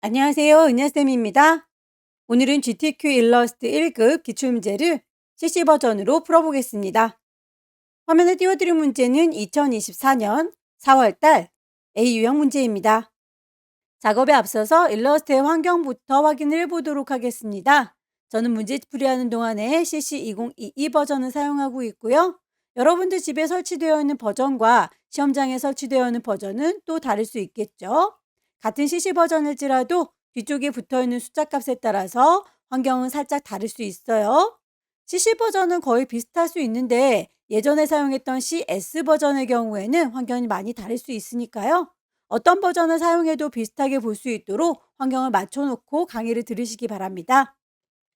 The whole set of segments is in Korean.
안녕하세요. 은하쌤입니다. 오늘은 GTQ 일러스트 1급 기출문제를 CC 버전으로 풀어보겠습니다. 화면에 띄워드린 문제는 2024년 4월달 A 유형 문제입니다. 작업에 앞서서 일러스트의 환경부터 확인을 해보도록 하겠습니다. 저는 문제풀이하는 동안에 CC 2022 버전을 사용하고 있고요. 여러분들 집에 설치되어 있는 버전과 시험장에 설치되어 있는 버전은 또 다를 수 있겠죠. 같은 CC 버전일지라도 뒤쪽에 붙어있는 숫자 값에 따라서 환경은 살짝 다를 수 있어요. CC 버전은 거의 비슷할 수 있는데 예전에 사용했던 CS 버전의 경우에는 환경이 많이 다를 수 있으니까요. 어떤 버전을 사용해도 비슷하게 볼 수 있도록 환경을 맞춰놓고 강의를 들으시기 바랍니다.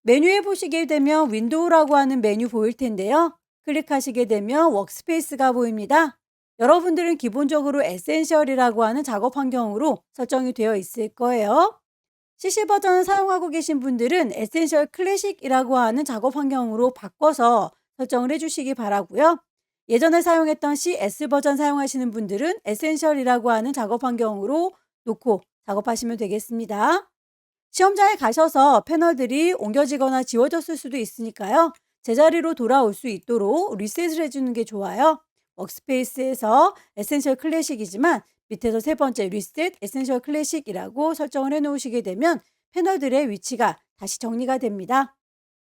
메뉴에 보시게 되면 윈도우라고 하는 메뉴 보일 텐데요. 클릭하시게 되면 워크스페이스가 보입니다. 여러분들은 기본적으로 에센셜이라고 하는 작업 환경으로 설정이 되어 있을 거예요. CC 버전을 사용하고 계신 분들은 에센셜 클래식이라고 하는 작업 환경으로 바꿔서 설정을 해주시기 바라고요. 예전에 사용했던 CS 버전 사용하시는 분들은 에센셜이라고 하는 작업 환경으로 놓고 작업하시면 되겠습니다. 시험장에 가셔서 패널들이 옮겨지거나 지워졌을 수도 있으니까요. 제자리로 돌아올 수 있도록 리셋을 해주는 게 좋아요. 워크스페이스에서 에센셜 클래식이지만 밑에서 세 번째 리셋 에센셜 클래식이라고 설정을 해 놓으시게 되면 패널들의 위치가 다시 정리가 됩니다.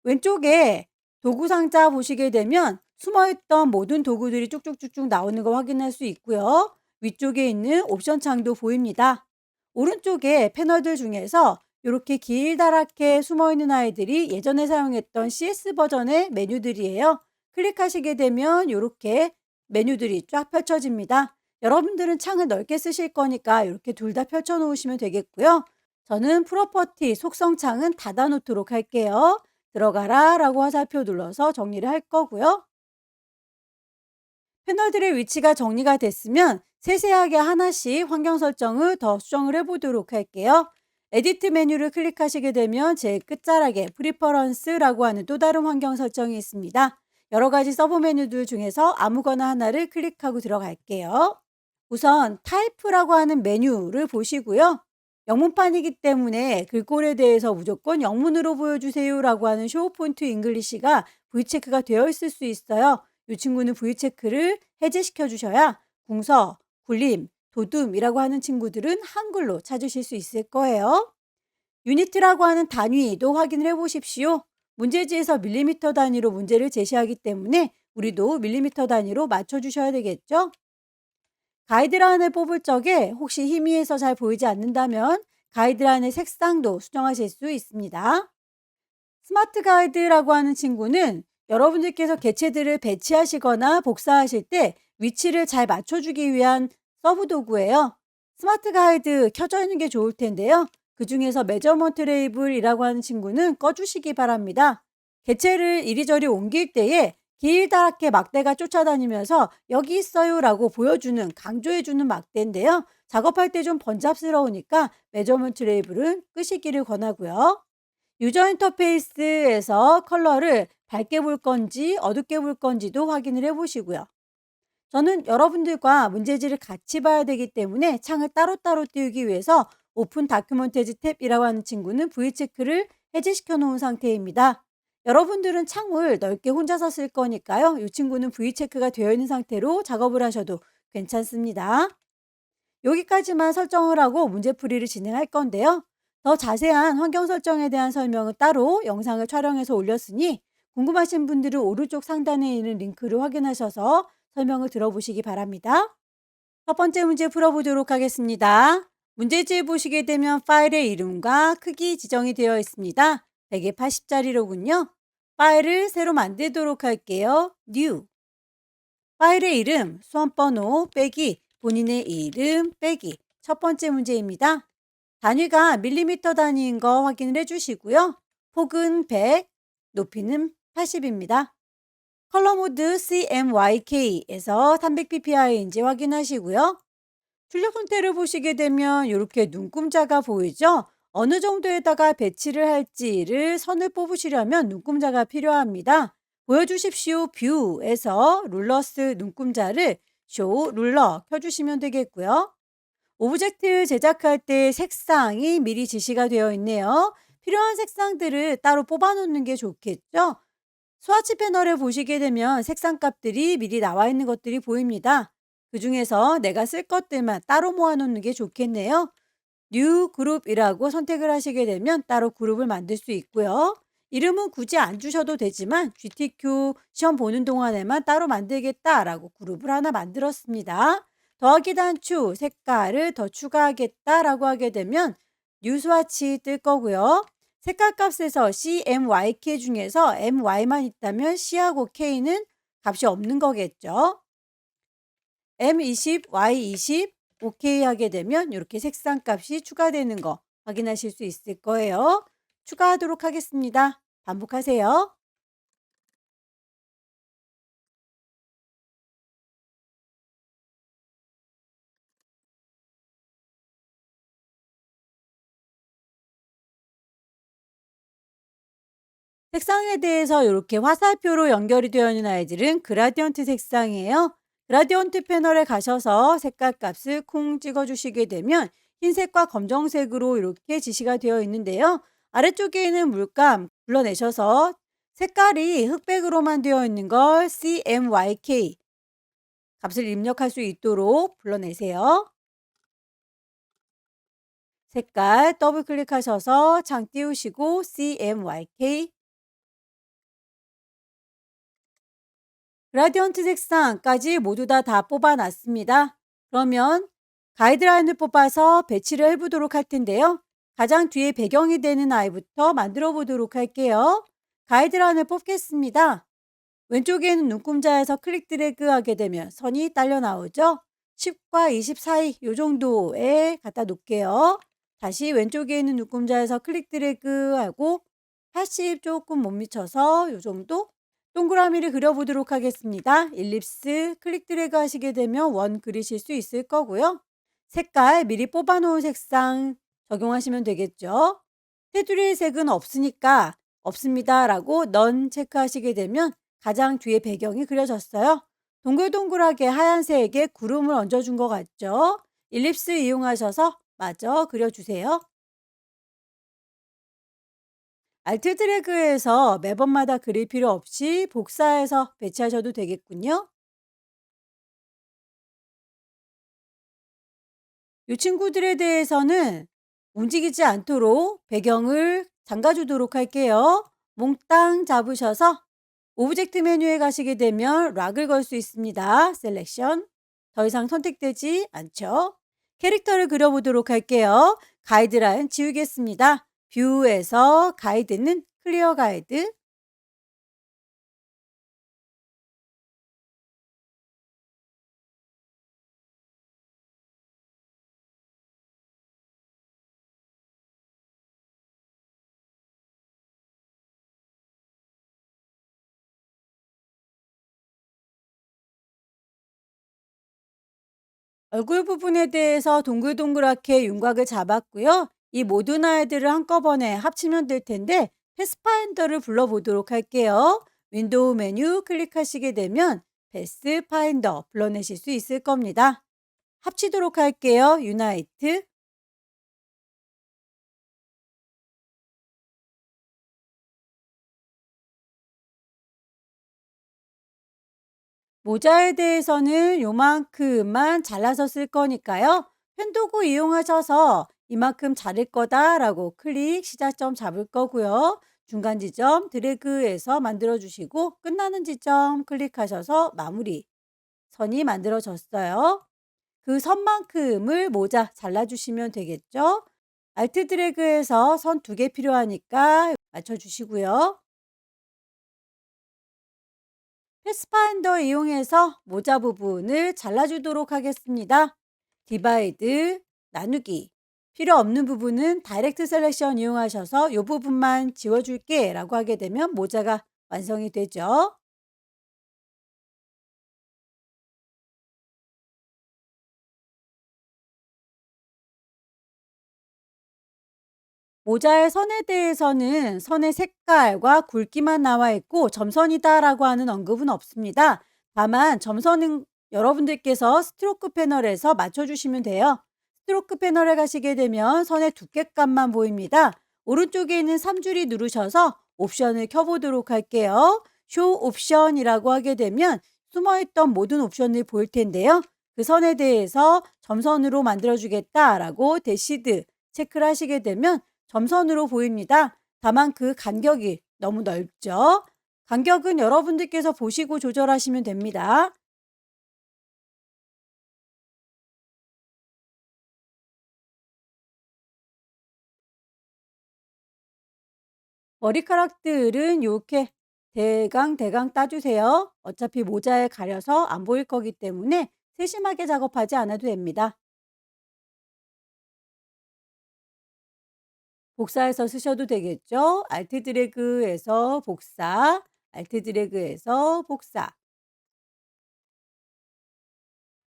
왼쪽에 도구 상자 보시게 되면 숨어있던 모든 도구들이 쭉쭉쭉쭉 나오는 거 확인할 수 있고요. 위쪽에 있는 옵션 창도 보입니다. 오른쪽에 패널들 중에서 이렇게 길다랗게 숨어있는 아이들이 예전에 사용했던 CS 버전의 메뉴들이에요. 클릭하시게 되면 이렇게 메뉴들이 쫙 펼쳐집니다. 여러분들은 창을 넓게 쓰실 거니까 이렇게 둘 다 펼쳐 놓으시면 되겠고요. 저는 프로퍼티 속성 창은 닫아 놓도록 할게요. 들어가라 라고 화살표 눌러서 정리를 할 거고요. 패널들의 위치가 정리가 됐으면 세세하게 하나씩 환경 설정을 더 수정을 해보도록 할게요. 에디트 메뉴를 클릭하시게 되면 제일 끝자락에 프리퍼런스라고 하는 또 다른 환경 설정이 있습니다. 여러 가지 서브 메뉴들 중에서 아무거나 하나를 클릭하고 들어갈게요. 우선 타입이라고 하는 메뉴를 보시고요. 영문판이기 때문에 글꼴에 대해서 무조건 영문으로 보여주세요 라고 하는 쇼 폰트 잉글리시가 V체크가 되어 있을 수 있어요. 이 친구는 V체크를 해제시켜 주셔야 궁서, 굴림, 도둠이라고 하는 친구들은 한글로 찾으실 수 있을 거예요. 유니트라고 하는 단위도 확인을 해 보십시오. 문제지에서 밀리미터 단위로 문제를 제시하기 때문에 우리도 밀리미터 단위로 맞춰주셔야 되겠죠. 가이드라인을 뽑을 적에 혹시 희미해서 잘 보이지 않는다면 가이드라인의 색상도 수정하실 수 있습니다. 스마트 가이드라고 하는 친구는 여러분들께서 개체들을 배치하시거나 복사하실 때 위치를 잘 맞춰주기 위한 서브 도구예요. 스마트 가이드 켜져 있는 게 좋을 텐데요. 그 중에서 메저먼트 레이블이라고 하는 친구는 꺼주시기 바랍니다. 개체를 이리저리 옮길 때에 길다랗게 막대가 쫓아다니면서 여기 있어요 라고 보여주는 강조해주는 막대인데요. 작업할 때 좀 번잡스러우니까 메저먼트 레이블은 끄시기를 권하고요. 유저 인터페이스에서 컬러를 밝게 볼 건지 어둡게 볼 건지도 확인을 해 보시고요. 저는 여러분들과 문제지를 같이 봐야 되기 때문에 창을 따로따로 띄우기 위해서 오픈 다큐멘터지 탭이라고 하는 친구는 V체크를 해제시켜 놓은 상태입니다. 여러분들은 창을 넓게 혼자서 쓸 거니까요. 이 친구는 V체크가 되어 있는 상태로 작업을 하셔도 괜찮습니다. 여기까지만 설정을 하고 문제풀이를 진행할 건데요. 더 자세한 환경 설정에 대한 설명은 따로 영상을 촬영해서 올렸으니 궁금하신 분들은 오른쪽 상단에 있는 링크를 확인하셔서 설명을 들어보시기 바랍니다. 첫 번째 문제 풀어보도록 하겠습니다. 문제지에 보시게 되면 파일의 이름과 크기 지정이 되어 있습니다. 180짜리로군요. 파일을 새로 만들도록 할게요. New. 파일의 이름, 수험번호 빼기 본인의 이름 빼기 첫 번째 문제입니다. 단위가 밀리미터 단위인 거 확인을 해주시고요. 폭은 100, 높이는 80입니다. 컬러 모드 CMYK에서 300ppi인지 확인하시고요. 출력 형태를 보시게 되면 이렇게 눈금자가 보이죠? 어느 정도에다가 배치를 할지를 선을 뽑으시려면 눈금자가 필요합니다. 보여주십시오 뷰에서 룰러스 눈금자를 쇼 룰러 켜주시면 되겠고요. 오브젝트 제작할 때 색상이 미리 지시가 되어 있네요. 필요한 색상들을 따로 뽑아 놓는 게 좋겠죠? 스와치 패널에 보시게 되면 색상 값들이 미리 나와 있는 것들이 보입니다. 그 중에서 내가 쓸 것들만 따로 모아 놓는 게 좋겠네요. 뉴 그룹이라고 선택을 하시게 되면 따로 그룹을 만들 수 있고요. 이름은 굳이 안 주셔도 되지만 GTQ 시험 보는 동안에만 따로 만들겠다라고 그룹을 하나 만들었습니다. 더하기 단추 색깔을 더 추가하겠다라고 하게 되면 뉴 스와치 뜰 거고요. 색깔 값에서 CMYK 중에서 MY만 있다면 C하고 K는 값이 없는 거겠죠. M20, Y20 OK 하게 되면 이렇게 색상 값이 추가되는 거 확인하실 수 있을 거예요. 추가하도록 하겠습니다. 반복하세요. 색상에 대해서 이렇게 화살표로 연결이 되어 있는 아이들은 그라디언트 색상이에요. 그라디언트 패널에 가셔서 색깔 값을 콩 찍어 주시게 되면 흰색과 검정색으로 이렇게 지시가 되어 있는데요. 아래쪽에 있는 물감 불러내셔서 색깔이 흑백으로만 되어 있는 걸 CMYK 값을 입력할 수 있도록 불러내세요. 색깔 더블 클릭하셔서 창 띄우시고 CMYK 그라디언트 색상까지 모두 다 뽑아놨습니다. 그러면 가이드라인을 뽑아서 배치를 해보도록 할 텐데요. 가장 뒤에 배경이 되는 아이부터 만들어 보도록 할게요. 가이드라인을 뽑겠습니다. 왼쪽에 있는 눈금자에서 클릭 드래그 하게 되면 선이 딸려 나오죠. 10과 20 사이 이 정도에 갖다 놓을게요. 다시 왼쪽에 있는 눈금자에서 클릭 드래그 하고 80 조금 못 미쳐서 이 정도 동그라미를 그려보도록 하겠습니다. 일립스 클릭 드래그 하시게 되면 원 그리실 수 있을 거고요. 색깔 미리 뽑아놓은 색상 적용하시면 되겠죠. 테두리의 색은 없으니까 없습니다라고 넌 체크하시게 되면 가장 뒤에 배경이 그려졌어요. 동글동글하게 하얀색에 구름을 얹어준 것 같죠? 일립스 이용하셔서 마저 그려주세요. 알트 드래그에서 매번마다 그릴 필요 없이 복사해서 배치하셔도 되겠군요. 이 친구들에 대해서는 움직이지 않도록 배경을 잠가주도록 할게요. 몽땅 잡으셔서 오브젝트 메뉴에 가시게 되면 락을 걸 수 있습니다. 셀렉션. 더 이상 선택되지 않죠. 캐릭터를 그려보도록 할게요. 가이드라인 지우겠습니다. 뷰에서 가이드는 클리어 가이드. 얼굴 부분에 대해서 동글동글하게 윤곽을 잡았고요. 이 모든 아이들을 한꺼번에 합치면 될 텐데 패스파인더를 불러보도록 할게요. 윈도우 메뉴 클릭하시게 되면 패스파인더 불러내실 수 있을 겁니다. 합치도록 할게요. 유나이트. 모자에 대해서는 요만큼만 잘라서 쓸 거니까요. 펜도구 이용하셔서 이만큼 자를 거다라고 클릭 시작점 잡을 거고요. 중간 지점 드래그해서 만들어 주시고 끝나는 지점 클릭하셔서 마무리 선이 만들어졌어요. 그 선만큼을 모자 잘라주시면 되겠죠. 알트 드래그해서 선 두 개 필요하니까 맞춰주시고요. 패스파인더 이용해서 모자 부분을 잘라주도록 하겠습니다. 디바이드, 나누기. 필요 없는 부분은 다이렉트 셀렉션 이용하셔서 이 부분만 지워줄게 라고 하게 되면 모자가 완성이 되죠. 모자의 선에 대해서는 선의 색깔과 굵기만 나와 있고 점선이다라고 하는 언급은 없습니다. 다만 점선은 여러분들께서 스트로크 패널에서 맞춰주시면 돼요. 스트로크 패널에 가시게 되면 선의 두께감만 보입니다. 오른쪽에 있는 3줄이 누르셔서 옵션을 켜보도록 할게요. 쇼 옵션이라고 하게 되면 숨어있던 모든 옵션이 보일 텐데요. 그 선에 대해서 점선으로 만들어주겠다라고 대시드 체크를 하시게 되면 점선으로 보입니다. 다만 그 간격이 너무 넓죠. 간격은 여러분들께서 보시고 조절하시면 됩니다. 머리카락들은 이렇게 대강 따주세요. 어차피 모자에 가려서 안 보일 거기 때문에 세심하게 작업하지 않아도 됩니다. 복사해서 쓰셔도 되겠죠. 알트 드래그에서 복사, 알트 드래그에서 복사.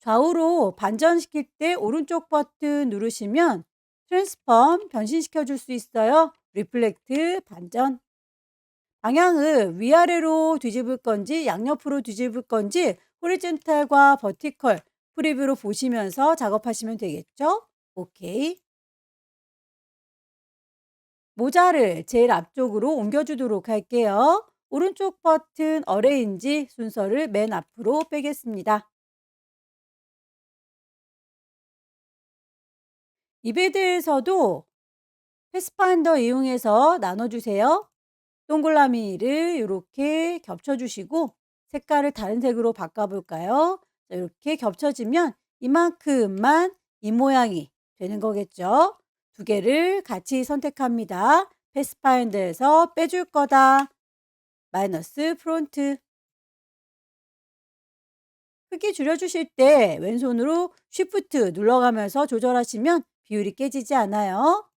좌우로 반전시킬 때 오른쪽 버튼 누르시면 트랜스폼 변신시켜 줄 수 있어요. 리플렉트 반전. 방향을 위아래로 뒤집을 건지 양옆으로 뒤집을 건지 호리젠탈과 버티컬 프리뷰로 보시면서 작업하시면 되겠죠? 오케이. 모자를 제일 앞쪽으로 옮겨주도록 할게요. 오른쪽 버튼 어레인지 순서를 맨 앞으로 빼겠습니다. 입에 대해서도 패스파인더 이용해서 나눠주세요. 동글라미를 이렇게 겹쳐주시고 색깔을 다른 색으로 바꿔볼까요? 이렇게 겹쳐지면 이만큼만 이 모양이 되는 거겠죠? 두 개를 같이 선택합니다. 패스파인더에서 빼줄 거다. 마이너스 프론트. 크기 줄여주실 때 왼손으로 쉬프트 눌러가면서 조절하시면 비율이 깨지지 않아요.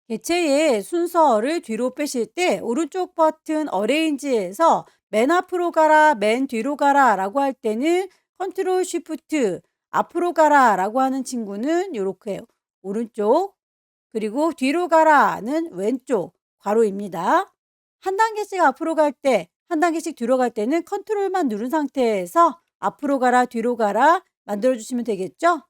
개체의 순서를 뒤로 빼실 때 오른쪽 버튼 어레인지에서 맨 앞으로 가라, 맨 뒤로 가라 라고 할 때는 컨트롤 쉬프트 앞으로 가라 라고 하는 친구는 이렇게 오른쪽, 그리고 뒤로 가라는 왼쪽 괄호입니다. 한 단계씩 앞으로 갈 때, 한 단계씩 뒤로 갈 때는 컨트롤만 누른 상태에서 앞으로 가라, 뒤로 가라 만들어 주시면 되겠죠?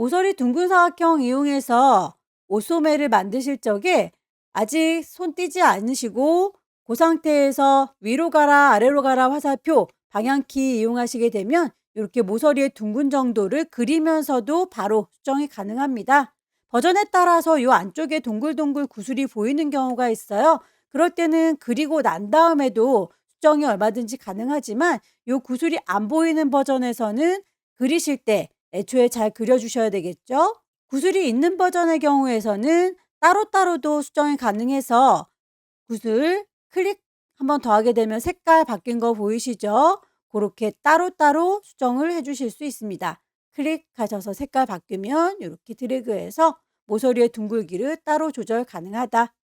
모서리 둥근 사각형 이용해서 옷소매를 만드실 적에 아직 손 떼지 않으시고 그 상태에서 위로 가라 아래로 가라 화살표 방향키 이용하시게 되면 이렇게 모서리의 둥근 정도를 그리면서도 바로 수정이 가능합니다. 버전에 따라서 이 안쪽에 동글동글 구슬이 보이는 경우가 있어요. 그럴 때는 그리고 난 다음에도 수정이 얼마든지 가능하지만 이 구슬이 안 보이는 버전에서는 그리실 때 애초에 잘 그려주셔야 되겠죠? 구슬이 있는 버전의 경우에서는 따로따로도 수정이 가능해서 구슬 클릭 한번 더 하게 되면 색깔 바뀐 거 보이시죠? 그렇게 따로따로 수정을 해 주실 수 있습니다. 클릭하셔서 색깔 바뀌면 이렇게 드래그해서 모서리의 둥글기를 따로 조절 가능하다.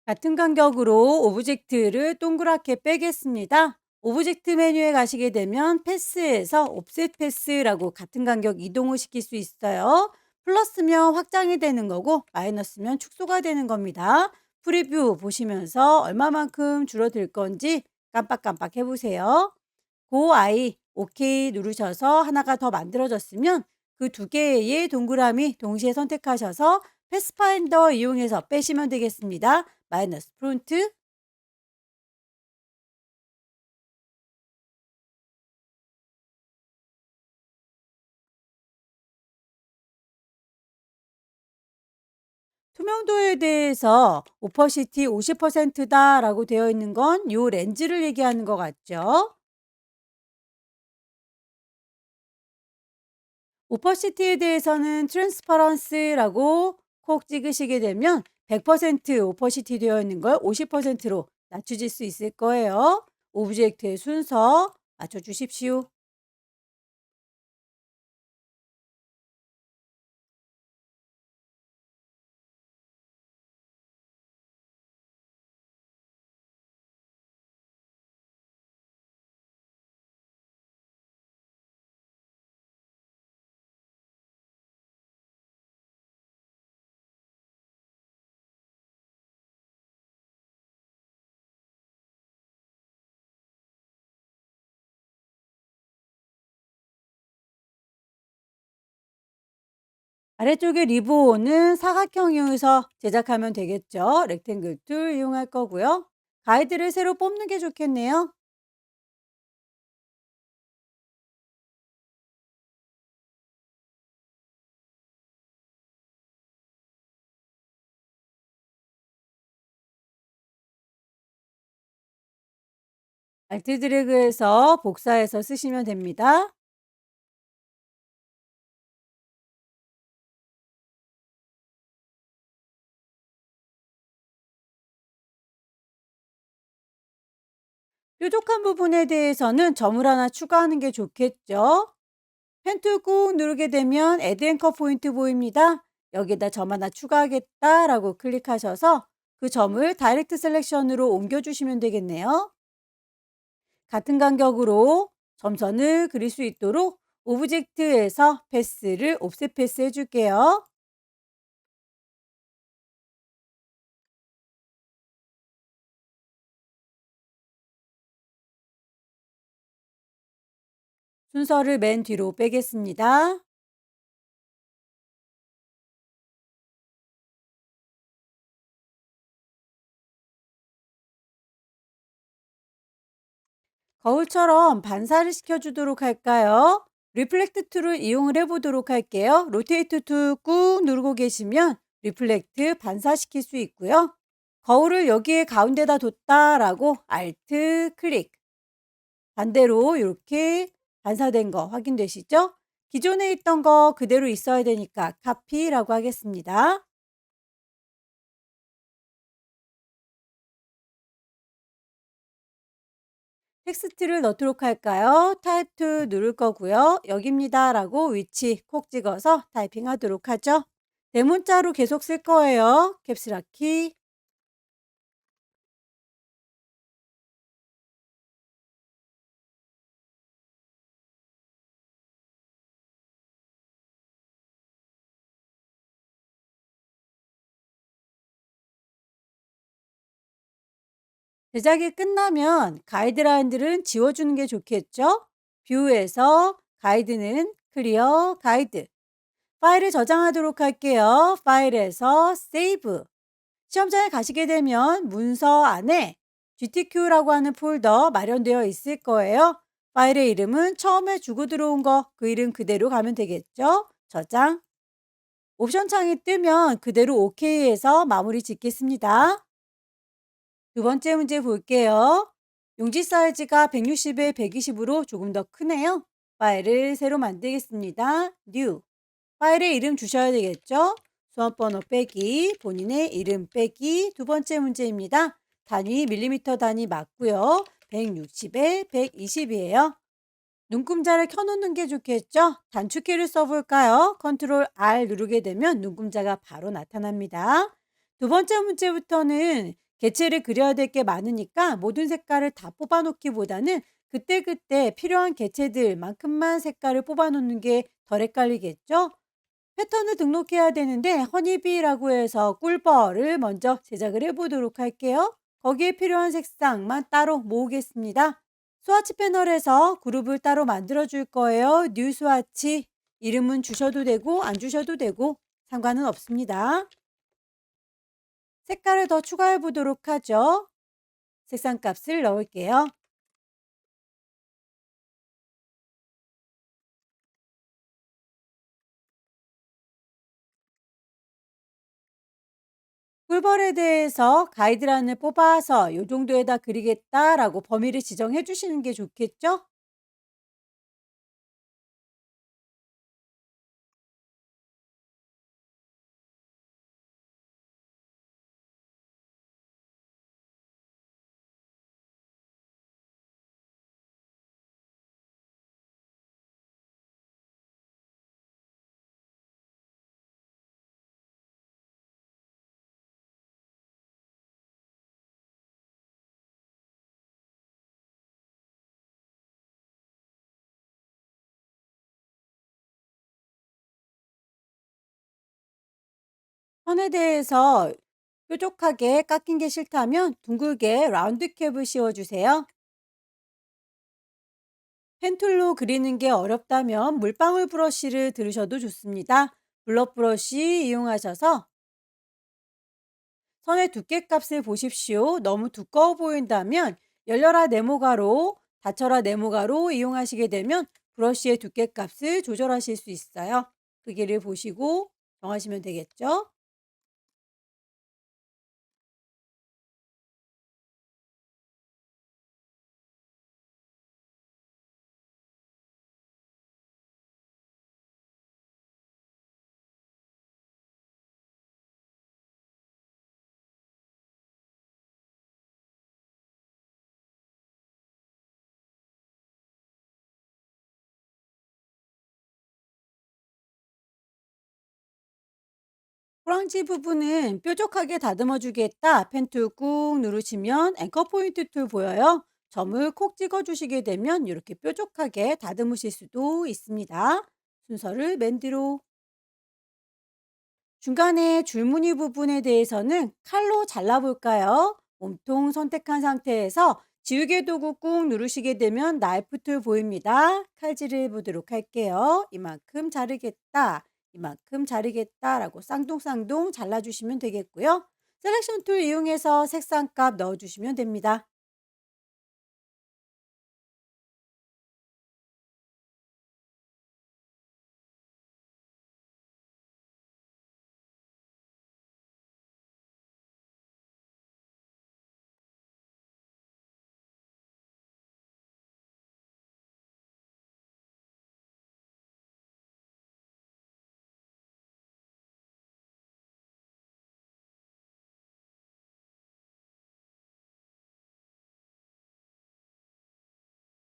같은 간격으로 오브젝트를 동그랗게 빼겠습니다. 오브젝트 메뉴에 가시게 되면 패스에서 옵셋 패스라고 같은 간격 이동을 시킬 수 있어요. 플러스면 확장이 되는 거고 마이너스면 축소가 되는 겁니다. 프리뷰 보시면서 얼마만큼 줄어들 건지 깜빡깜빡 해보세요. 고 아이 OK 누르셔서 하나가 더 만들어졌으면 그 두 개의 동그라미 동시에 선택하셔서 패스파인더 이용해서 빼시면 되겠습니다. 마이너스 프론트. 투명도에 대해서 오퍼시티 50%다라고 되어 있는 건 요 렌즈를 얘기하는 것 같죠? 오퍼시티에 대해서는 트랜스퍼런스라고 콕 찍으시게 되면 100% 오퍼시티 되어 있는 걸 50%로 낮추실 수 있을 거예요. 오브젝트의 순서 맞춰 주십시오. 아래쪽에 리본은 사각형이어서 제작하면 되겠죠. 렉탱글 툴 이용할 거고요. 가이드를 새로 뽑는 게 좋겠네요. 알트 드래그해서 복사해서 쓰시면 됩니다. 뾰족한 부분에 대해서는 점을 하나 추가하는 게 좋겠죠. 펜툴 꾹 누르게 되면 애드 앵커 포인트 보입니다. 여기다 점 하나 추가하겠다라고 클릭하셔서 그 점을 다이렉트 셀렉션으로 옮겨주시면 되겠네요. 같은 간격으로 점선을 그릴 수 있도록 오브젝트에서 패스를 옵셋 패스 해줄게요. 순서를 맨 뒤로 빼겠습니다. 거울처럼 반사를 시켜주도록 할까요? 리플렉트 툴을 이용을 해보도록 할게요. 로테이트 툴 꾹 누르고 계시면 리플렉트 반사시킬 수 있고요. 거울을 여기에 가운데다 뒀다라고 알트 클릭. 반대로 이렇게 반사된 거 확인되시죠? 기존에 있던 거 그대로 있어야 되니까 카피라고 하겠습니다. 텍스트를 넣도록 할까요? 타입 툴 누를 거고요. 여기입니다라고 위치 콕 찍어서 타이핑하도록 하죠. 대문자로 계속 쓸 거예요. 캡슐락 키. 제작이 끝나면 가이드라인들은 지워주는 게 좋겠죠? 뷰에서 가이드는 클리어 가이드. 파일을 저장하도록 할게요. 파일에서 세이브. 시험장에 가시게 되면 문서 안에 GTQ라고 하는 폴더 마련되어 있을 거예요. 파일의 이름은 처음에 주고 들어온 거 그 이름 그대로 가면 되겠죠? 저장. 옵션 창이 뜨면 그대로 OK해서 마무리 짓겠습니다. 두 번째 문제 볼게요. 용지 사이즈가 160에 120으로 조금 더 크네요. 파일을 새로 만들겠습니다. New. 파일에 이름 주셔야 되겠죠? 수험번호 빼기, 본인의 이름 빼기. 두 번째 문제입니다. 단위 밀리미터 단위 맞고요. 160에 120이에요. 눈금자를 켜놓는 게 좋겠죠? 단축키를 써볼까요? 컨트롤 R 누르게 되면 눈금자가 바로 나타납니다. 두 번째 문제부터는 개체를 그려야 될 게 많으니까 모든 색깔을 다 뽑아 놓기보다는 그때그때 필요한 개체들만큼만 색깔을 뽑아 놓는 게 덜 헷갈리겠죠? 패턴을 등록해야 되는데 허니비라고 해서 꿀벌을 먼저 제작을 해 보도록 할게요. 거기에 필요한 색상만 따로 모으겠습니다. 스와치 패널에서 그룹을 따로 만들어 줄 거예요. 뉴 스와치. 이름은 주셔도 되고 안 주셔도 되고 상관은 없습니다. 색깔을 더 추가해 보도록 하죠. 색상 값을 넣을게요. 꿀벌에 대해서 가이드라인을 뽑아서 이 정도에다 그리겠다라고 범위를 지정해 주시는 게 좋겠죠? 선에 대해서 뾰족하게 깎인 게 싫다면 둥글게 라운드 캡을 씌워주세요. 펜툴로 그리는 게 어렵다면 물방울 브러쉬를 들으셔도 좋습니다. 블럭 브러쉬 이용하셔서 선의 두께 값을 보십시오. 너무 두꺼워 보인다면 열려라 네모가로, 닫혀라 네모가로 이용하시게 되면 브러쉬의 두께 값을 조절하실 수 있어요. 크기를 보시고 정하시면 되겠죠? 호랑지 부분은 뾰족하게 다듬어 주겠다. 펜 툴 꾹 누르시면 앵커 포인트 툴 보여요. 점을 콕 찍어 주시게 되면 이렇게 뾰족하게 다듬으실 수도 있습니다. 순서를 맨 뒤로. 중간에 줄무늬 부분에 대해서는 칼로 잘라볼까요? 몸통 선택한 상태에서 지우개 도구 꾹 누르시게 되면 나이프 툴 보입니다. 칼질해 보도록 할게요. 이만큼 자르겠다. 이만큼 자르겠다라고 쌍둥쌍둥 잘라주시면 되겠고요. 셀렉션 툴 이용해서 색상값 넣어주시면 됩니다.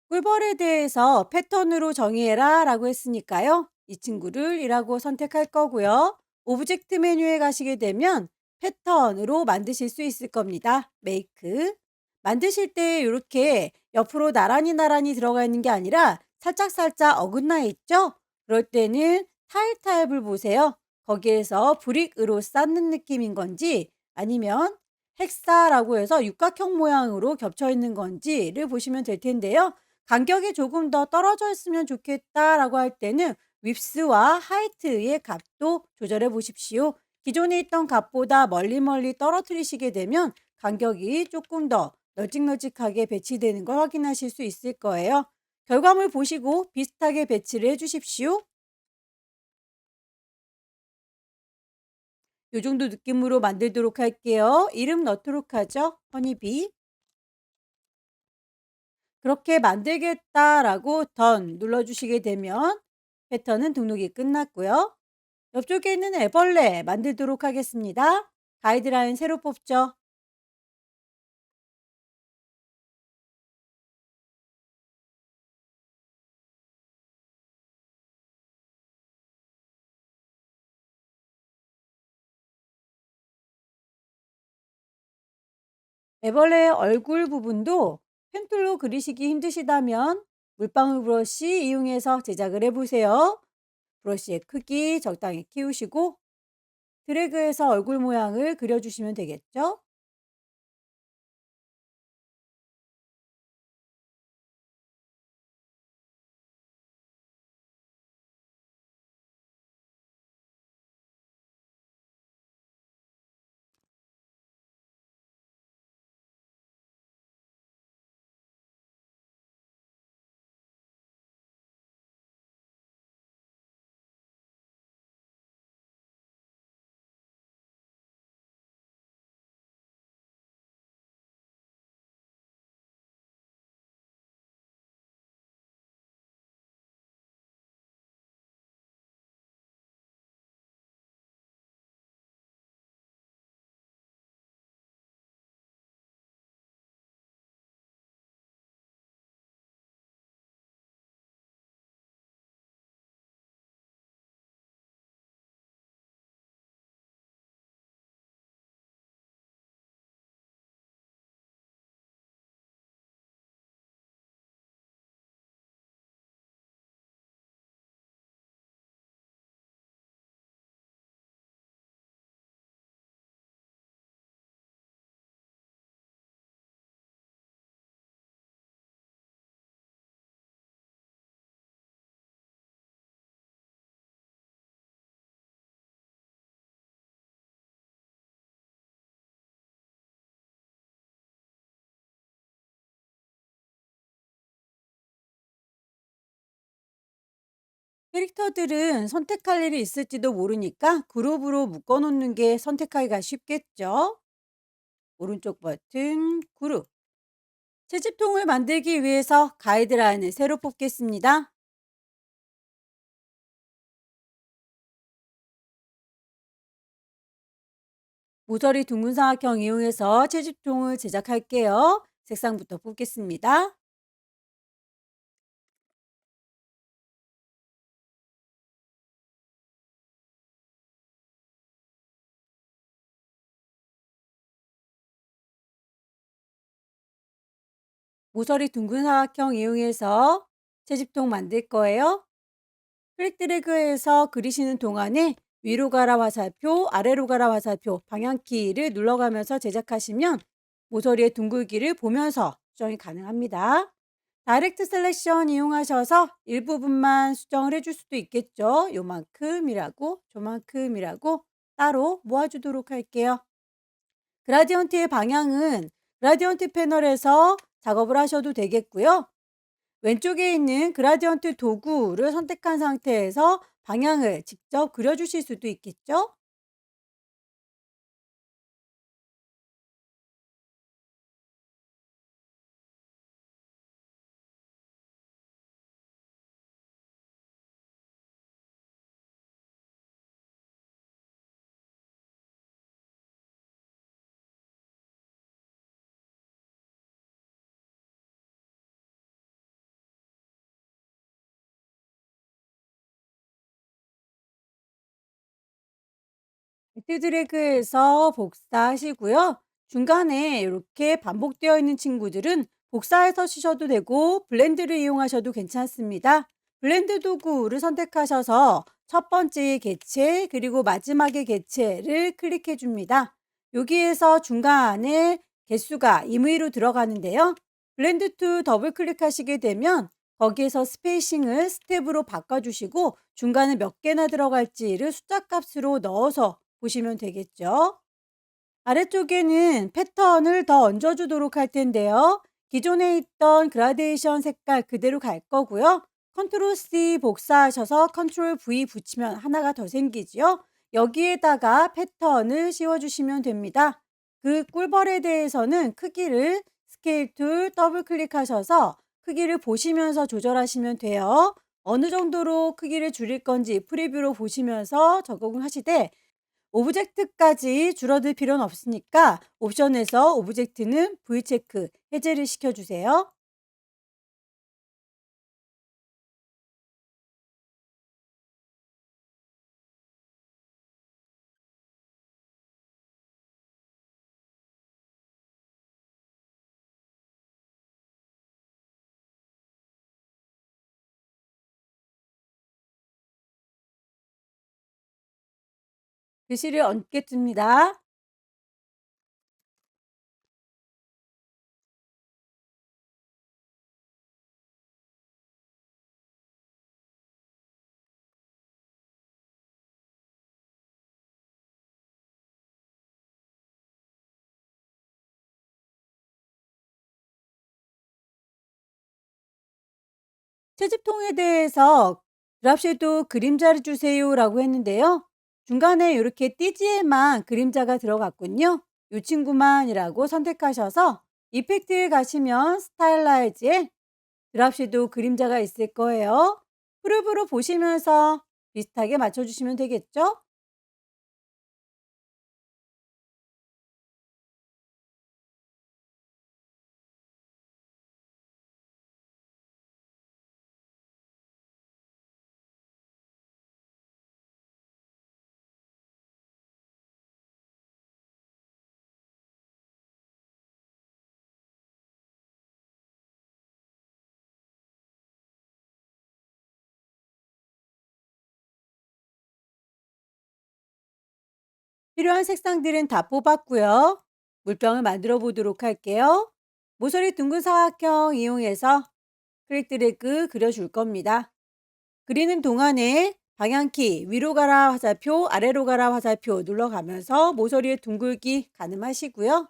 꿀벌에 대해서 패턴으로 정의해라 라고 했으니까요. 이 친구를 이라고 선택할 거고요. 오브젝트 메뉴에 가시게 되면 패턴으로 만드실 수 있을 겁니다. 메이크. 만드실 때 이렇게 옆으로 나란히 들어가 있는 게 아니라 살짝살짝 어긋나 있죠? 그럴 때는 타일 타입을 보세요. 거기에서 브릭으로 쌓는 느낌인 건지 아니면 헥사라고 해서 육각형 모양으로 겹쳐 있는 건지를 보시면 될 텐데요. 간격이 조금 더 떨어져 있으면 좋겠다라고 할 때는 윕스와 하이트의 값도 조절해 보십시오. 기존에 있던 값보다 멀리 떨어뜨리시게 되면 간격이 조금 더 널찍널찍하게 배치되는 걸 확인하실 수 있을 거예요. 결과물 보시고 비슷하게 배치를 해 주십시오. 요 정도 느낌으로 만들도록 할게요. 이름 넣도록 하죠. 허니비. 그렇게 만들겠다라고 던 눌러주시게 되면 패턴은 등록이 끝났고요. 옆쪽에 있는 애벌레 만들도록 하겠습니다. 가이드라인 새로 뽑죠. 애벌레의 얼굴 부분도 펜툴로 그리시기 힘드시다면 물방울 브러쉬 이용해서 제작을 해보세요. 브러쉬의 크기 적당히 키우시고 드래그해서 얼굴 모양을 그려주시면 되겠죠? 캐릭터들은 선택할 일이 있을지도 모르니까 그룹으로 묶어놓는 게 선택하기가 쉽겠죠? 오른쪽 버튼 그룹. 채집통을 만들기 위해서 가이드라인을 새로 뽑겠습니다. 모서리 둥근 사각형 이용해서 채집통을 제작할게요. 색상부터 뽑겠습니다. 모서리 둥근 사각형 이용해서 채집통 만들 거예요. 클릭 드래그해서 그리시는 동안에 위로 가라 화살표, 아래로 가라 화살표, 방향키를 눌러가면서 제작하시면 모서리의 둥글기를 보면서 수정이 가능합니다. 다이렉트 셀렉션 이용하셔서 일부분만 수정을 해줄 수도 있겠죠. 요만큼이라고, 저만큼이라고 따로 모아주도록 할게요. 그라디언트의 방향은 그라디언트 패널에서 작업을 하셔도 되겠고요. 왼쪽에 있는 그라디언트 도구를 선택한 상태에서 방향을 직접 그려주실 수도 있겠죠? 배트 드래그해서 복사하시고요. 중간에 이렇게 반복되어 있는 친구들은 복사해서 쓰셔도 되고 블렌드를 이용하셔도 괜찮습니다. 블렌드 도구를 선택하셔서 첫 번째 개체 그리고 마지막의 개체를 클릭해 줍니다. 여기에서 중간에 개수가 임의로 들어가는데요. 블렌드 투 더블 클릭하시게 되면 거기에서 스페이싱을 스텝으로 바꿔주시고 중간에 몇 개나 들어갈지를 숫자 값으로 넣어서 보시면 되겠죠. 아래쪽에는 패턴을 더 얹어주도록 할 텐데요. 기존에 있던 그라데이션 색깔 그대로 갈 거고요. 컨트롤 C 복사하셔서 컨트롤 V 붙이면 하나가 더 생기지요. 여기에다가 패턴을 씌워주시면 됩니다. 그 꿀벌에 대해서는 크기를 스케일 툴 더블 클릭하셔서 크기를 보시면서 조절하시면 돼요. 어느 정도로 크기를 줄일 건지 프리뷰로 보시면서 적응을 하시되 오브젝트까지 줄어들 필요는 없으니까 옵션에서 오브젝트는 V체크 해제를 시켜주세요. 글씨를 얹겠습니다. 채집통에 대해서 드랍쉐도 그림자를 주세요라고 했는데요. 중간에 이렇게 띠지에만 그림자가 들어갔군요. 이 친구만이라고 선택하셔서 이펙트에 가시면 스타일라이즈에 드랍쉐도 그림자가 있을 거예요. 프로브로 보시면서 비슷하게 맞춰주시면 되겠죠? 필요한 색상들은 다 뽑았고요. 물병을 만들어 보도록 할게요. 모서리 둥근 사각형 이용해서 클릭 드래그 그려줄 겁니다. 그리는 동안에 방향키 위로 가라 화살표, 아래로 가라 화살표 눌러가면서 모서리에 둥글기 가늠하시고요.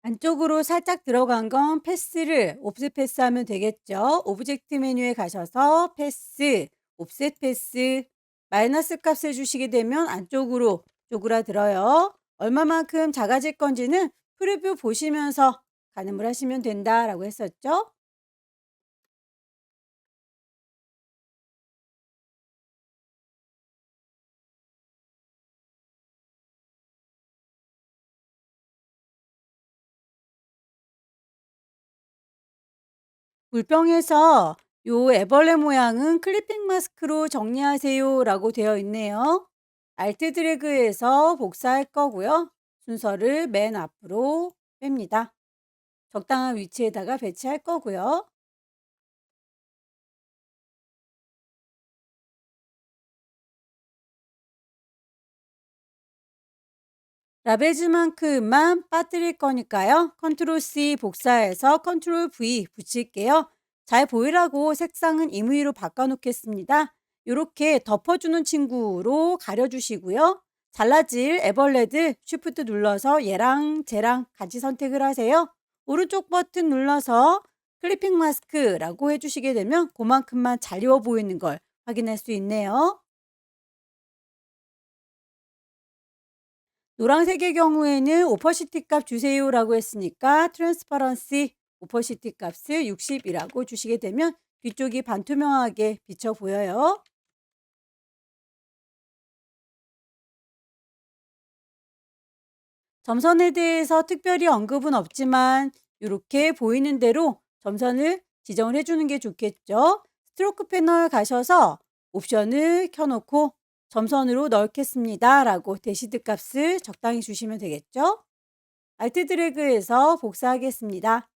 안쪽으로 살짝 들어간 건 패스를 옵셋 패스하면 되겠죠. 오브젝트 메뉴에 가셔서 패스, 옵셋 패스, 마이너스 값을 주시게 되면 안쪽으로 쪼그라들어요. 얼마만큼 작아질 건지는 프리뷰 보시면서 가늠을 하시면 된다라고 했었죠. 물병에서 요 애벌레 모양은 클리핑 마스크로 정리하세요라고 되어 있네요. 알트 드래그해서 복사할 거고요. 순서를 맨 앞으로 뺍니다. 적당한 위치에다가 배치할 거고요. 라베즈만큼만 빠뜨릴 거니까요. 컨트롤 C 복사해서 컨트롤 V 붙일게요. 잘 보이라고 색상은 임의로 바꿔 놓겠습니다. 이렇게 덮어주는 친구로 가려주시고요. 잘라질 애벌레들 쉬프트 눌러서 얘랑 쟤랑 같이 선택을 하세요. 오른쪽 버튼 눌러서 클리핑 마스크라고 해주시게 되면 그만큼만 잘 입어 보이는 걸 확인할 수 있네요. 노란색의 경우에는 오퍼시티 값 주세요라고 했으니까 트랜스퍼런시 오퍼시티 값을 60이라고 주시게 되면 뒤쪽이 반투명하게 비쳐 보여요. 점선에 대해서 특별히 언급은 없지만 이렇게 보이는 대로 점선을 지정을 해주는 게 좋겠죠. 스트로크 패널 가셔서 옵션을 켜놓고 점선으로 넣겠습니다 라고 대시드 값을 적당히 주시면 되겠죠. 알트 드래그해서 복사하겠습니다.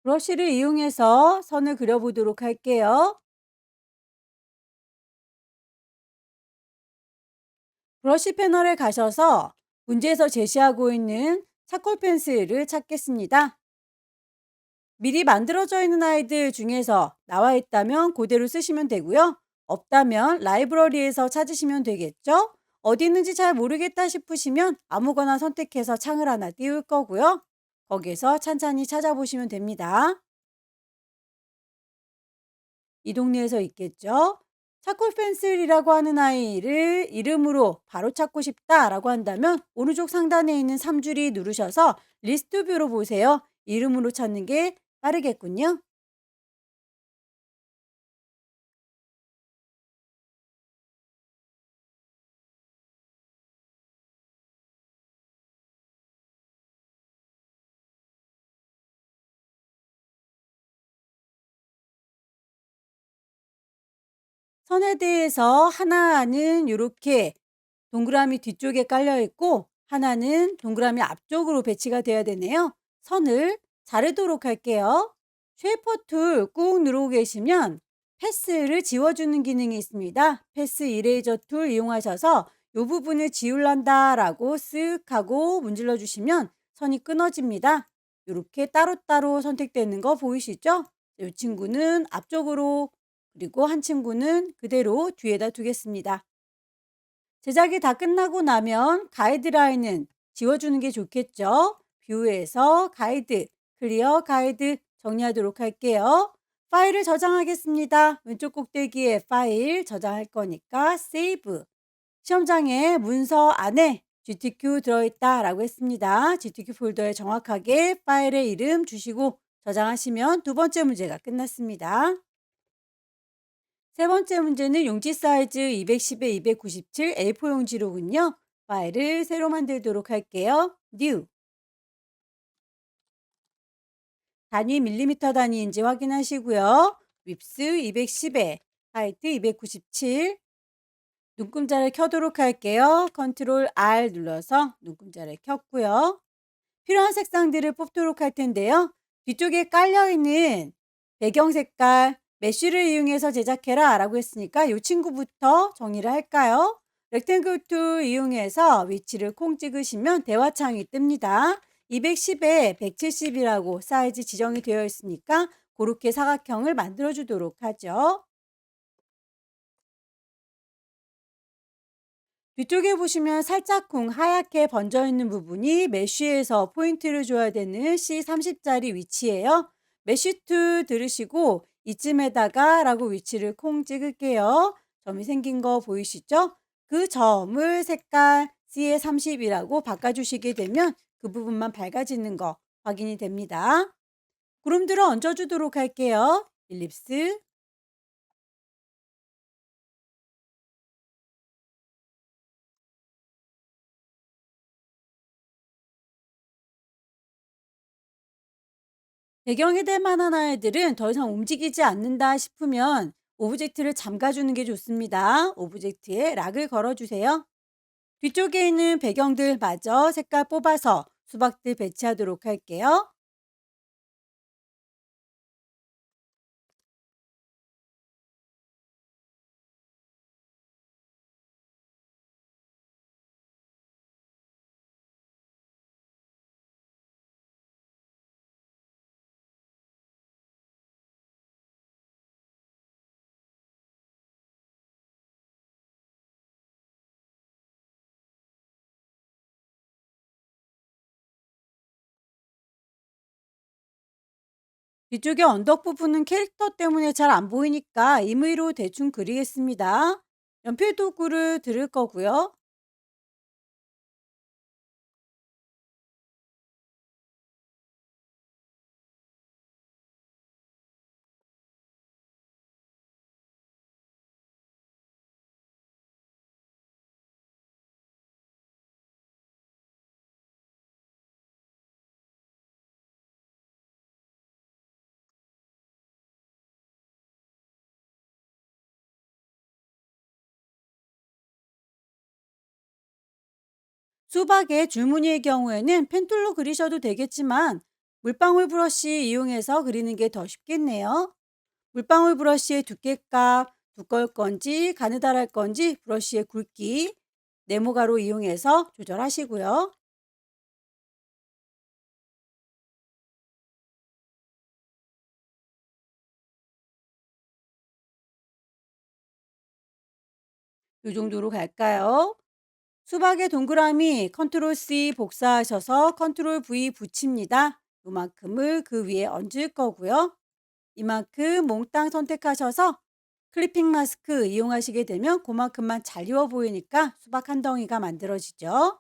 브러쉬를 이용해서 선을 그려보도록 할게요. 브러쉬 패널에 가셔서 문제에서 제시하고 있는 차콜 펜슬을 찾겠습니다. 미리 만들어져 있는 아이들 중에서 나와 있다면 그대로 쓰시면 되고요. 없다면 라이브러리에서 찾으시면 되겠죠? 어디 있는지 잘 모르겠다 싶으시면 아무거나 선택해서 창을 하나 띄울 거고요. 거기에서 찬찬히 찾아보시면 됩니다. 이 동네에서 있겠죠? 차콜 펜슬이라고 하는 아이를 이름으로 바로 찾고 싶다라고 한다면 오른쪽 상단에 있는 3줄이 누르셔서 리스트 뷰로 보세요. 이름으로 찾는 게 빠르겠군요. 선에 대해서 하나는 이렇게 동그라미 뒤쪽에 깔려 있고 하나는 동그라미 앞쪽으로 배치가 돼야 되네요. 선을 자르도록 할게요. 쉐이퍼 툴 꾹 누르고 계시면 패스를 지워주는 기능이 있습니다. 패스 이레이저 툴 이용하셔서 이 부분을 지울란다라고 쓱 하고 문질러 주시면 선이 끊어집니다. 이렇게 따로따로 선택되는 거 보이시죠? 이 친구는 앞쪽으로 그리고 한 친구는 그대로 뒤에다 두겠습니다. 제작이 다 끝나고 나면 가이드라인은 지워주는 게 좋겠죠? 뷰에서 가이드, 클리어 가이드 정리하도록 할게요. 파일을 저장하겠습니다. 왼쪽 꼭대기에 파일 저장할 거니까 세이브. 시험장에 문서 안에 GTQ 들어있다 라고 했습니다. GTQ 폴더에 정확하게 파일의 이름 주시고 저장하시면 두 번째 문제가 끝났습니다. 세 번째 문제는 용지 사이즈 210에 297 A4 용지로군요. 파일을 새로 만들도록 할게요. New. 단위 밀리미터 단위인지 확인하시고요. 윕스 210에 하이트 297. 눈금자를 켜도록 할게요. 컨트롤 R 눌러서 눈금자를 켰고요. 필요한 색상들을 뽑도록 할 텐데요. 뒤쪽에 깔려있는 배경 색깔 메쉬를 이용해서 제작해라 라고 했으니까 이 친구부터 정리를 할까요? 렉탱글 툴 이용해서 위치를 콩 찍으시면 대화창이 뜹니다. 210에 170이라고 사이즈 지정이 되어 있으니까 그렇게 사각형을 만들어 주도록 하죠. 뒤쪽에 보시면 살짝쿵 하얗게 번져 있는 부분이 메쉬에서 포인트를 줘야 되는 C30짜리 위치예요. 메쉬 툴 들으시고 이쯤에다가 라고 위치를 콩 찍을게요. 점이 생긴 거 보이시죠? 그 점을 색깔 C에 30이라고 바꿔주시게 되면 그 부분만 밝아지는 거 확인이 됩니다. 구름들을 얹어주도록 할게요. 일립스. 배경이 될 만한 아이들은 더 이상 움직이지 않는다 싶으면 오브젝트를 잠가주는 게 좋습니다. 오브젝트에 락을 걸어주세요. 뒤쪽에 있는 배경들 마저 색깔 뽑아서 수박들 배치하도록 할게요. 뒤쪽에 언덕 부분은 캐릭터 때문에 잘 안 보이니까 임의로 대충 그리겠습니다. 연필 도구를 들을 거고요. 수박의 줄무늬의 경우에는 펜툴로 그리셔도 되겠지만 물방울 브러쉬 이용해서 그리는 게 더 쉽겠네요. 물방울 브러쉬의 두께값, 두꺼울 건지 가느다랄 건지 브러쉬의 굵기 네모 가로 이용해서 조절하시고요. 이 정도로 갈까요? 수박의 동그라미 컨트롤 C 복사하셔서 컨트롤 V 붙입니다. 요만큼을 그 위에 얹을 거고요. 이만큼 몽땅 선택하셔서 클리핑 마스크 이용하시게 되면 그만큼만 잘 익어 보이니까 수박 한 덩이가 만들어지죠.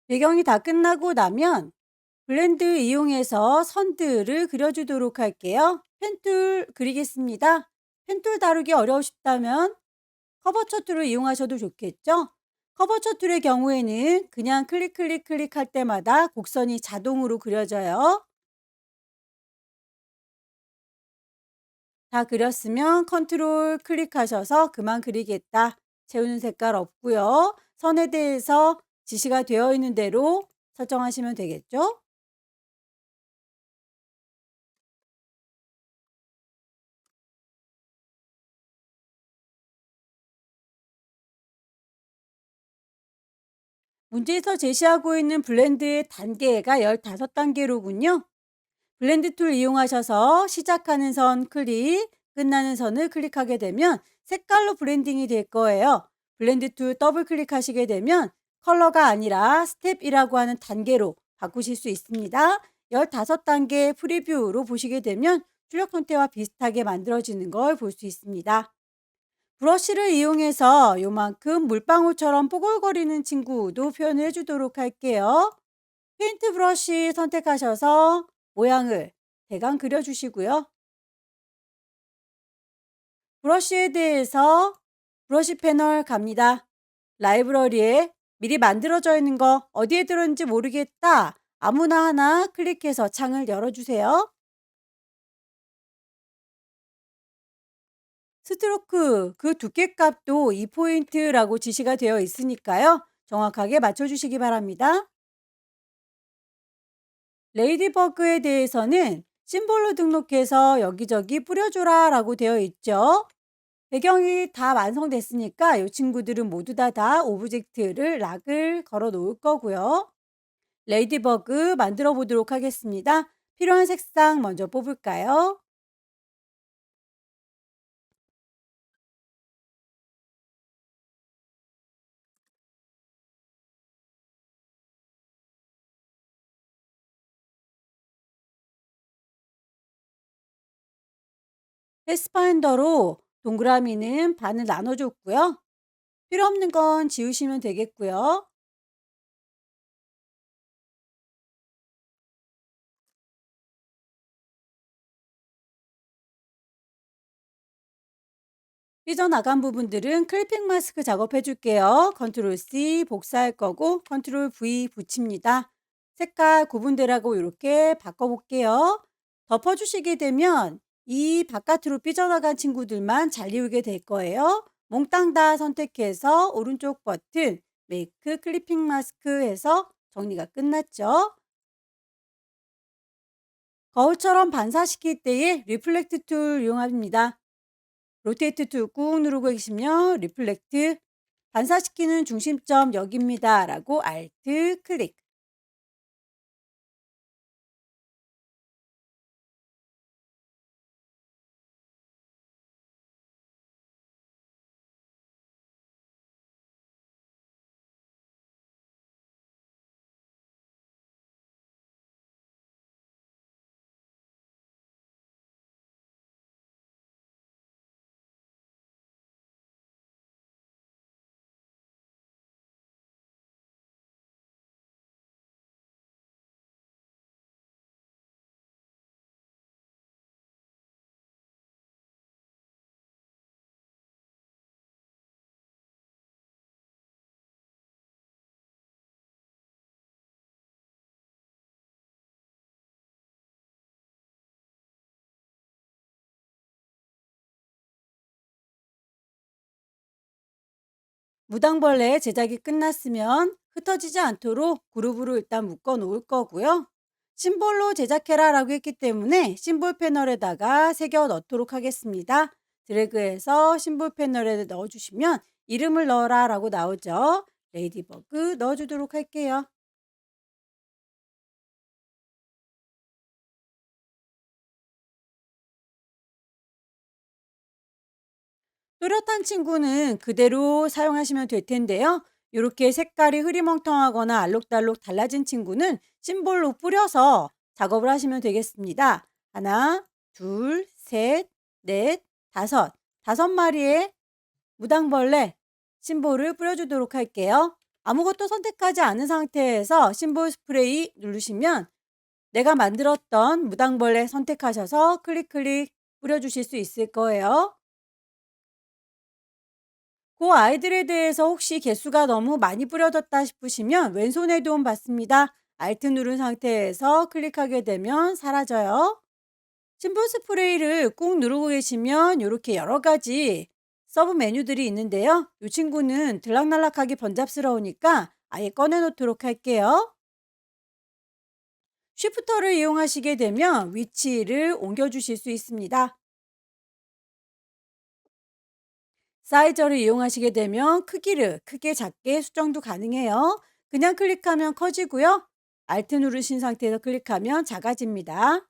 배경이 다 끝나고 나면 블렌드 이용해서 선들을 그려주도록 할게요. 펜툴 그리겠습니다. 펜툴 다루기 어려우시다면 커버처 툴을 이용하셔도 좋겠죠? 커버처 툴의 경우에는 그냥 클릭할 때마다 곡선이 자동으로 그려져요. 다 그렸으면 컨트롤 클릭하셔서 그만 그리겠다. 채우는 색깔 없고요. 선에 대해서 지시가 되어 있는 대로 설정하시면 되겠죠? 문제에서 제시하고 있는 블렌드의 단계가 15단계로군요. 블렌드 툴 이용하셔서 시작하는 선 클릭, 끝나는 선을 클릭하게 되면 색깔로 브랜딩이 될 거예요. 블렌드 툴 더블 클릭하시게 되면 컬러가 아니라 스텝이라고 하는 단계로 바꾸실 수 있습니다. 15단계 프리뷰로 보시게 되면 출력 형태와 비슷하게 만들어지는 걸 볼 수 있습니다. 브러쉬를 이용해서 요만큼 물방울처럼 뽀글거리는 친구도 표현을 해주도록 할게요. 페인트 브러쉬 선택하셔서 모양을 대강 그려주시고요. 브러쉬에 대해서 브러쉬 패널 갑니다. 라이브러리에 미리 만들어져 있는 거 어디에 들었는지 모르겠다. 아무나 하나 클릭해서 창을 열어주세요. 스트로크 그 두께값도 2포인트라고 지시가 되어 있으니까요. 정확하게 맞춰주시기 바랍니다. 레이디버그에 대해서는 심볼로 등록해서 여기저기 뿌려줘라 라고 되어 있죠. 배경이 다 완성됐으니까 이 친구들은 모두 다 오브젝트를 락을 걸어 놓을 거고요. 레이디버그 만들어 보도록 하겠습니다. 필요한 색상 먼저 뽑을까요? 패스파인더로 동그라미는 반을 나눠줬고요. 필요 없는 건 지우시면 되겠고요. 삐져나간 부분들은 클리핑 마스크 작업해 줄게요. 컨트롤 C 복사할 거고 컨트롤 V 붙입니다. 색깔 구분되라고 이렇게 바꿔볼게요. 덮어주시게 되면 이 바깥으로 삐져나간 친구들만 잘 이우게 될 거예요. 몽땅 다 선택해서 오른쪽 버튼 메이크 클리핑 마스크 해서 정리가 끝났죠. 거울처럼 반사시킬 때에 리플렉트 툴 이용합니다. 로테이트 툴 꾹 누르고 계시면 리플렉트 반사시키는 중심점 여기입니다 라고 알트 클릭 무당벌레 제작이 끝났으면 흩어지지 않도록 그룹으로 일단 묶어 놓을 거고요. 심볼로 제작해라라고 했기 때문에 심볼 패널에다가 새겨 넣도록 하겠습니다. 드래그해서 심볼 패널에 넣어주시면 이름을 넣어라라고 나오죠. 레이디버그 넣어주도록 할게요. 뚜렷한 친구는 그대로 사용하시면 될 텐데요. 이렇게 색깔이 흐리멍텅하거나 알록달록 달라진 친구는 심볼로 뿌려서 작업을 하시면 되겠습니다. 하나, 둘, 셋, 넷, 다섯. 5마리의 무당벌레 심볼을 뿌려주도록 할게요. 아무것도 선택하지 않은 상태에서 심볼 스프레이 누르시면 내가 만들었던 무당벌레 선택하셔서 클릭 뿌려주실 수 있을 거예요. 그 아이들에 대해서 혹시 개수가 너무 많이 뿌려졌다 싶으시면 왼손의 도움 받습니다. 알트 누른 상태에서 클릭하게 되면 사라져요. 심볼 스프레이를 꾹 누르고 계시면 이렇게 여러 가지 서브 메뉴들이 있는데요. 이 친구는 들락날락하기 번잡스러우니까 아예 꺼내 놓도록 할게요. 쉬프터를 이용하시게 되면 위치를 옮겨 주실 수 있습니다. 사이저를 이용하시게 되면 크기를 크게 작게 수정도 가능해요. 그냥 클릭하면 커지고요. 알트 누르신 상태에서 클릭하면 작아집니다.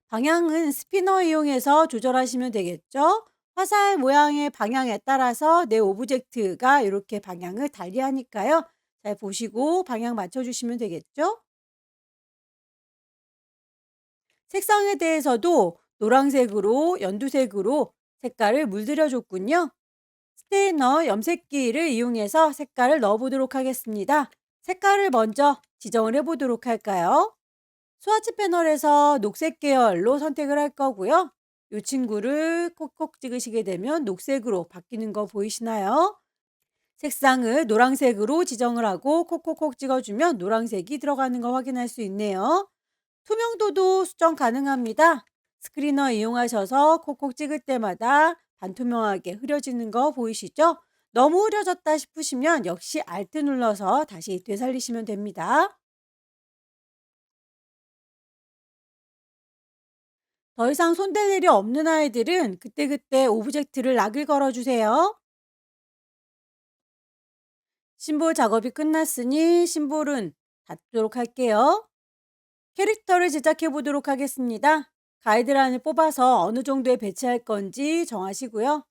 방향은 스피너 이용해서 조절하시면 되겠죠. 화살 모양의 방향에 따라서 내 오브젝트가 이렇게 방향을 달리하니까요. 잘 보시고 방향 맞춰주시면 되겠죠. 색상에 대해서도 노란색으로 연두색으로 색깔을 물들여 줬군요. 스테이너 염색기를 이용해서 색깔을 넣어보도록 하겠습니다. 색깔을 먼저 지정을 해보도록 할까요? 스와치 패널에서 녹색 계열로 선택을 할 거고요. 이 친구를 콕콕 찍으시게 되면 녹색으로 바뀌는 거 보이시나요? 색상을 노란색으로 지정을 하고 콕콕콕 찍어주면 노란색이 들어가는 거 확인할 수 있네요. 투명도도 수정 가능합니다. 스크리너 이용하셔서 콕콕 찍을 때마다 반투명하게 흐려지는 거 보이시죠? 너무 흐려졌다 싶으시면 역시 Alt 눌러서 다시 되살리시면 됩니다. 더 이상 손댈 일이 없는 아이들은 그때그때 오브젝트를 락을 걸어주세요. 심볼 작업이 끝났으니 심볼은 닫도록 할게요. 캐릭터를 제작해 보도록 하겠습니다. 가이드란을 뽑아서 어느 정도에 배치할 건지 정하시고요.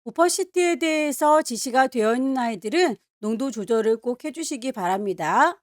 오퍼시티에 대해서 지시가 되어 있는 아이들은 농도 조절을 꼭 해주시기 바랍니다.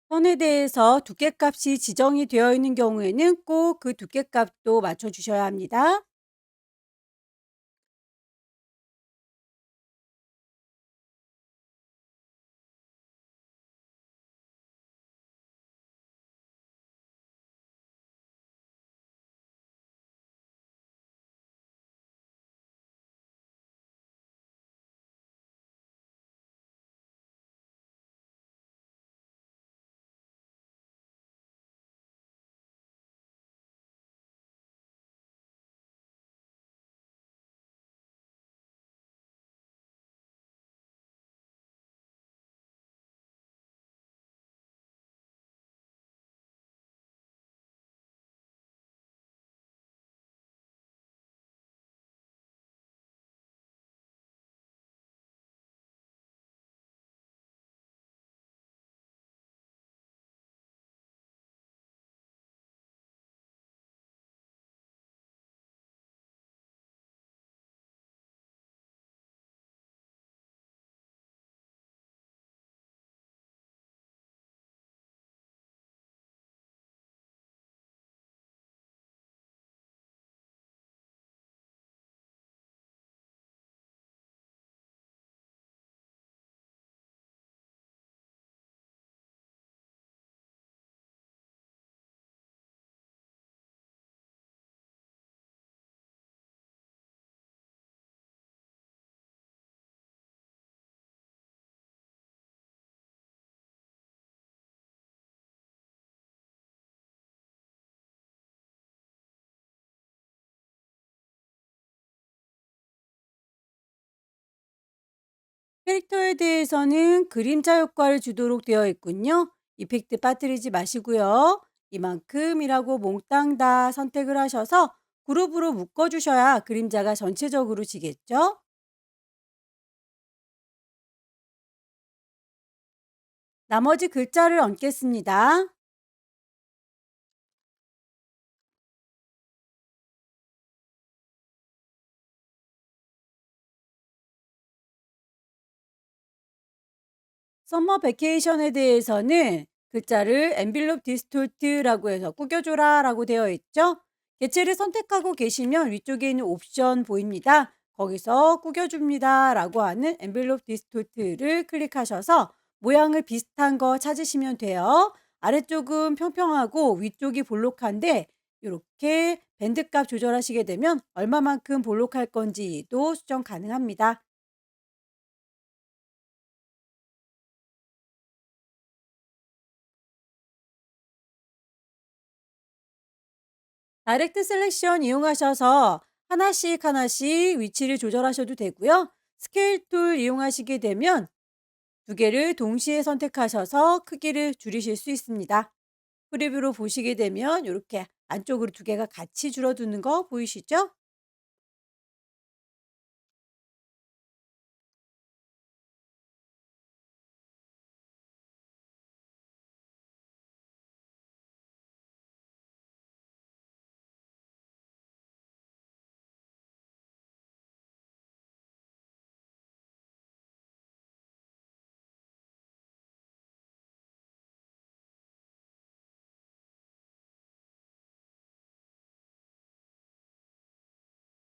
선에 대해서 두께값이 지정이 되어 있는 경우에는 꼭 그 두께값도 맞춰 주셔야 합니다. 캐릭터에 대해서는 그림자 효과를 주도록 되어 있군요. 이펙트 빠뜨리지 마시고요. 이만큼이라고 몽땅 다 선택을 하셔서 그룹으로 묶어주셔야 그림자가 전체적으로 지겠죠. 나머지 글자를 얹겠습니다. 서머 베케이션에 대해서는 글자를 엔빌롭 디스톨트라고 해서 꾸겨줘라 라고 되어 있죠. 개체를 선택하고 계시면 위쪽에 있는 옵션 보입니다. 거기서 꾸겨줍니다 라고 하는 엔빌롭 디스톨트를 클릭하셔서 모양을 비슷한 거 찾으시면 돼요. 아래쪽은 평평하고 위쪽이 볼록한데 이렇게 밴드값 조절하시게 되면 얼마만큼 볼록할 건지도 수정 가능합니다. 다이렉트 셀렉션 이용하셔서 하나씩 하나씩 위치를 조절하셔도 되고요. 스케일 툴 이용하시게 되면 두 개를 동시에 선택하셔서 크기를 줄이실 수 있습니다. 프리뷰로 보시게 되면 이렇게 안쪽으로 두 개가 같이 줄어드는 거 보이시죠?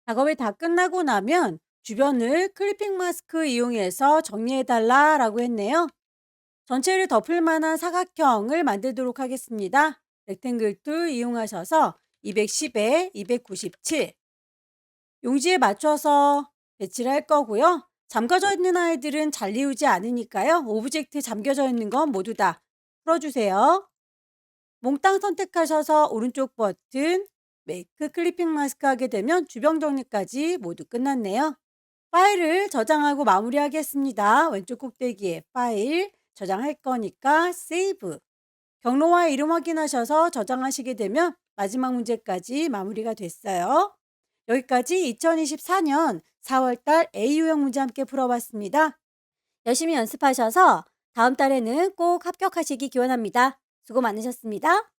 작업이 다 끝나고 나면 주변을 클리핑 마스크 이용해서 정리해달라 라고 했네요. 전체를 덮을 만한 사각형을 만들도록 하겠습니다. 렉탱글 툴 이용하셔서 210에 297 용지에 맞춰서 배치를 할 거고요. 잠겨져 있는 아이들은 잘 이우지 않으니까요. 오브젝트 잠겨져 있는 건 모두 다 풀어주세요. 몽땅 선택하셔서 오른쪽 버튼 메이크 클리핑 마스크 하게 되면 주변 정리까지 모두 끝났네요. 파일을 저장하고 마무리하겠습니다. 왼쪽 꼭대기에 파일 저장할 거니까 세이브. 경로와 이름 확인하셔서 저장하시게 되면 마지막 문제까지 마무리가 됐어요. 여기까지 2024년 4월 달 A유형 문제 함께 풀어봤습니다. 열심히 연습하셔서 다음 달에는 꼭 합격하시기 기원합니다. 수고 많으셨습니다.